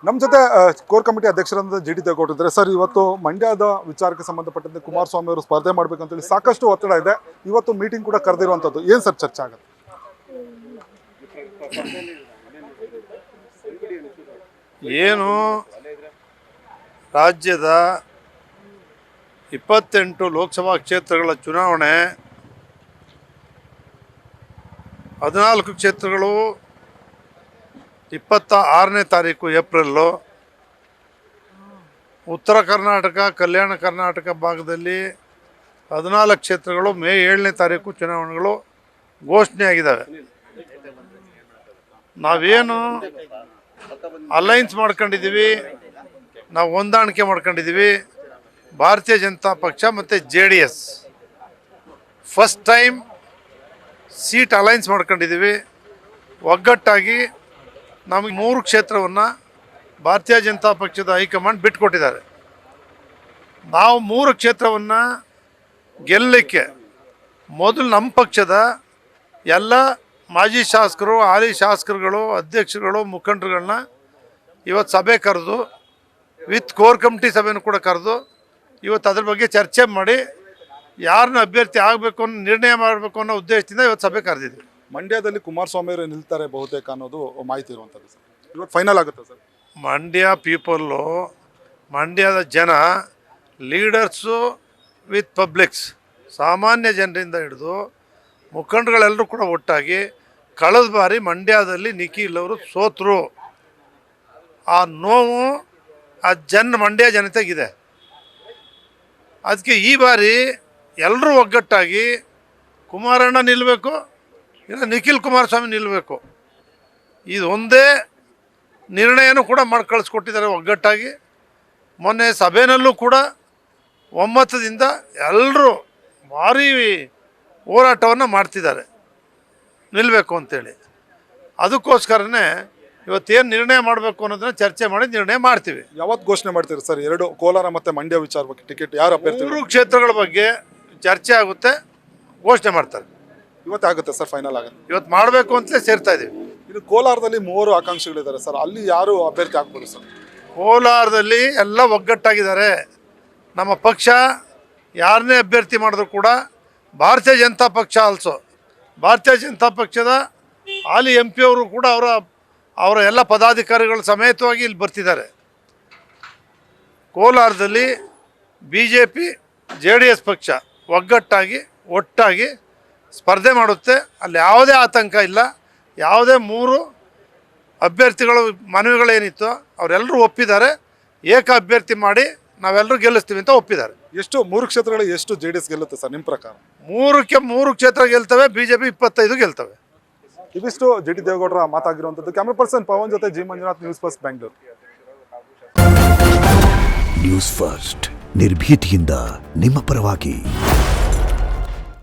ನಮ್ಮ ಜೊತೆ core committee ಅಧ್ಯಕ್ಷರಾದ ಜಿ ಟಿ ದೇವೇಗೌಡರು ಇದ್ದಾರೆ. ಸರ್, ಇವತ್ತು ಮಂಡ್ಯದ ವಿಚಾರಕ್ಕೆ ಸಂಬಂಧಪಟ್ಟಂತೆ ಕುಮಾರಸ್ವಾಮಿ ಅವರು ಸ್ಪರ್ಧೆ ಮಾಡಬೇಕಂತೇಳಿ ಸಾಕಷ್ಟು ಒತ್ತಡ ಇದೆ. ಇವತ್ತು ಮೀಟಿಂಗ್ ಕೂಡ ಕರೆದಿರುವಂಥದ್ದು. ಏನು ಸರ್ ಚರ್ಚೆ ಆಗುತ್ತೆ? ಏನು ರಾಜ್ಯದ 28 ಲೋಕಸಭಾ ಕ್ಷೇತ್ರಗಳ ಚುನಾವಣೆ, 14 ಕ್ಷೇತ್ರಗಳು 26ನೇ ತಾರೀಕು ಏಪ್ರಿಲ್ಲು, ಉತ್ತರ ಕರ್ನಾಟಕ ಕಲ್ಯಾಣ ಕರ್ನಾಟಕ ಭಾಗದಲ್ಲಿ 14 ಕ್ಷೇತ್ರಗಳು ಮೇ 7ನೇ ತಾರೀಕು ಚುನಾವಣೆಗಳು ಘೋಷಣೆಯಾಗಿದ್ದಾವೆ. ನಾವೇನು ಅಲೈನ್ಸ್ ಮಾಡ್ಕೊಂಡಿದ್ದೀವಿ, ನಾವು ಹೊಂದಾಣಿಕೆ ಮಾಡ್ಕೊಂಡಿದ್ದೀವಿ. ಭಾರತೀಯ ಜನತಾ ಪಕ್ಷ ಮತ್ತು JDS first time seat alliance ಮಾಡ್ಕೊಂಡಿದ್ದೀವಿ. ಒಗ್ಗಟ್ಟಾಗಿ ನಮಗೆ 3 ಕ್ಷೇತ್ರವನ್ನು ಭಾರತೀಯ ಜನತಾ ಪಕ್ಷದ ಹೈಕಮಾಂಡ್ ಬಿಟ್ಟುಕೊಟ್ಟಿದ್ದಾರೆ. ನಾವು 3 ಕ್ಷೇತ್ರವನ್ನು ಗೆಲ್ಲಲಿಕ್ಕೆ ಮೊದಲು ನಮ್ಮ ಪಕ್ಷದ ಎಲ್ಲ ಮಾಜಿ ಶಾಸಕರು, ಹಾಲಿ ಶಾಸಕರುಗಳು, ಅಧ್ಯಕ್ಷರುಗಳು, ಮುಖಂಡರುಗಳನ್ನ ಇವತ್ತು ಸಭೆ ಕರೆದು ವಿತ್ ಕೋರ್ ಕಮಿಟಿ ಸಭೆಯನ್ನು ಕೂಡ ಕರೆದು ಇವತ್ತು ಅದ್ರ ಬಗ್ಗೆ ಚರ್ಚೆ ಮಾಡಿ ಯಾರನ್ನ ಅಭ್ಯರ್ಥಿ ಆಗಬೇಕು ಅನ್ನೋ ನಿರ್ಣಯ ಮಾಡಬೇಕು ಅನ್ನೋ ಉದ್ದೇಶದಿಂದ ಇವತ್ತು ಸಭೆ ಕರೆದಿದ್ವಿ. ಮಂಡ್ಯದಲ್ಲಿ ಕುಮಾರಸ್ವಾಮಿ ಅವರು ನಿಲ್ತಾರೆ ಬಹುತೇಕ ಅನ್ನೋದು ಮಾಹಿತಿ ಇರುವಂಥದ್ದು ಸರ್. ಇವತ್ತು ಫೈನಲ್ ಆಗುತ್ತೆ ಸರ್. ಮಂಡ್ಯ ಪೀಪಲ್ಲು, ಮಂಡ್ಯದ ಜನ, ಲೀಡರ್ಸು ವಿತ್ ಪಬ್ಲಿಕ್ಸ್, ಸಾಮಾನ್ಯ ಜನರಿಂದ ಹಿಡಿದು ಮುಖಂಡಗಳೆಲ್ಲರೂ ಕೂಡ ಒಟ್ಟಾಗಿ ಕಳೆದ ಬಾರಿ ಮಂಡ್ಯದಲ್ಲಿ ನಿಖಿಲ್ ಅವರು ಸೋತರು. ಆ ನೋವು ಆ ಮಂಡ್ಯ ಜನತೆಗಿದೆ. ಅದಕ್ಕೆ ಈ ಬಾರಿ ಎಲ್ಲರೂ ಒಗ್ಗಟ್ಟಾಗಿ ಕುಮಾರಣ್ಣ ನಿಲ್ಲಬೇಕು, ಇಲ್ಲ ನಿಖಿಲ್ ಕುಮಾರಸ್ವಾಮಿ ನಿಲ್ಲಬೇಕು, ಇದು ಒಂದೇ ನಿರ್ಣಯನೂ ಕೂಡ ಮಾಡಿ ಕಳಿಸ್ಕೊಟ್ಟಿದ್ದಾರೆ ಒಗ್ಗಟ್ಟಾಗಿ. ಮೊನ್ನೆ ಸಭೆಯಲ್ಲೂ ಕೂಡ ಒಮ್ಮತದಿಂದ ಎಲ್ಲರೂ ಭಾರೀ ಹೋರಾಟವನ್ನು ಮಾಡ್ತಿದ್ದಾರೆ ನಿಲ್ಲಬೇಕು ಅಂತೇಳಿ. ಅದಕ್ಕೋಸ್ಕರನೇ ಇವತ್ತೇನು ನಿರ್ಣಯ ಮಾಡಬೇಕು ಅನ್ನೋದನ್ನ ಚರ್ಚೆ ಮಾಡಿ ನಿರ್ಣಯ ಮಾಡ್ತೀವಿ. ಯಾವತ್ತು ಘೋಷಣೆ ಮಾಡ್ತೀರಿ ಸರ್? 2 ಕೋಲಾರ ಮತ್ತು ಮಂಡ್ಯ ವಿಚಾರ ಬಗ್ಗೆ ಟಿಕೆಟ್ ಯಾರು ಅಭ್ಯರ್ಥಿ? 3 ಕ್ಷೇತ್ರಗಳ ಬಗ್ಗೆ ಚರ್ಚೆ ಆಗುತ್ತೆ, ಘೋಷಣೆ ಮಾಡ್ತಾರೆ. ಇವತ್ತು ಆಗುತ್ತೆ ಸರ್, ಫೈನಲ್ ಆಗುತ್ತೆ. ಇವತ್ತು ಮಾಡಬೇಕು ಅಂತಲೇ ಸೇರ್ತಾ ಇದ್ದೀವಿ. ಇದು ಕೋಲಾರದಲ್ಲಿ 3 ಆಕಾಂಕ್ಷಿಗಳಿದ್ದಾರೆ ಸರ್. ಅಲ್ಲಿ ಯಾರು ಅಭ್ಯರ್ಥಿ ಆಗ್ಬೋದು ಸರ್? ಕೋಲಾರದಲ್ಲಿ ಎಲ್ಲ ಒಗ್ಗಟ್ಟಾಗಿದ್ದಾರೆ. ನಮ್ಮ ಪಕ್ಷ ಯಾರನ್ನೇ ಅಭ್ಯರ್ಥಿ ಮಾಡಿದ್ರು ಕೂಡ ಭಾರತೀಯ ಜನತಾ ಪಕ್ಷ ಭಾರತೀಯ ಜನತಾ ಪಕ್ಷದ ಹಾಲಿ MP ಅವರು ಕೂಡ ಅವರ ಎಲ್ಲ ಪದಾಧಿಕಾರಿಗಳ ಸಮೇತವಾಗಿ ಇಲ್ಲಿ ಬರ್ತಿದ್ದಾರೆ. ಕೋಲಾರದಲ್ಲಿ BJP JDS ಪಕ್ಷ ಒಟ್ಟಾಗಿ ಸ್ಪರ್ಧೆ ಮಾಡುತ್ತೆ. ಅಲ್ಲಿ ಯಾವುದೇ ಆತಂಕ ಇಲ್ಲ. ಯಾವುದೇ 3 ಅಭ್ಯರ್ಥಿಗಳು ಮನವಿಗಳೇನಿತ್ತು ಅವರೆಲ್ಲರೂ ಒಪ್ಪಿದ್ದಾರೆ. ಏಕ ಅಭ್ಯರ್ಥಿ ಮಾಡಿ ನಾವೆಲ್ಲರೂ ಗೆಲ್ಲಿಸ್ತೀವಿ ಅಂತ ಒಪ್ಪಿದ್ದಾರೆ. ಎಷ್ಟು 3 ಕ್ಷೇತ್ರಗಳು ಎಷ್ಟು JDS ಗೆಲ್ಲುತ್ತೆ ಸರ್ ನಿಮ್ಮ ಪ್ರಕಾರ? 3 ಕ್ಷೇತ್ರ ಗೆಲ್ತವೆ, BJP 25 ಗೆಲ್ತವೆ. ಇವಿಷ್ಟು ಜಿ ಟಿ ದೇವೇಗೌಡರ ಮಾತಾಗಿರುವಂಥದ್ದು. ಕ್ಯಾಮ್ರಾ ಪರ್ಸನ್ ಪವನ್ ಜೊತೆ G Manjunath, news first Bengaluru. News first ನಿರ್ಭೀತಿಯಿಂದ ನಿಮ್ಮ ಪರವಾಗಿ.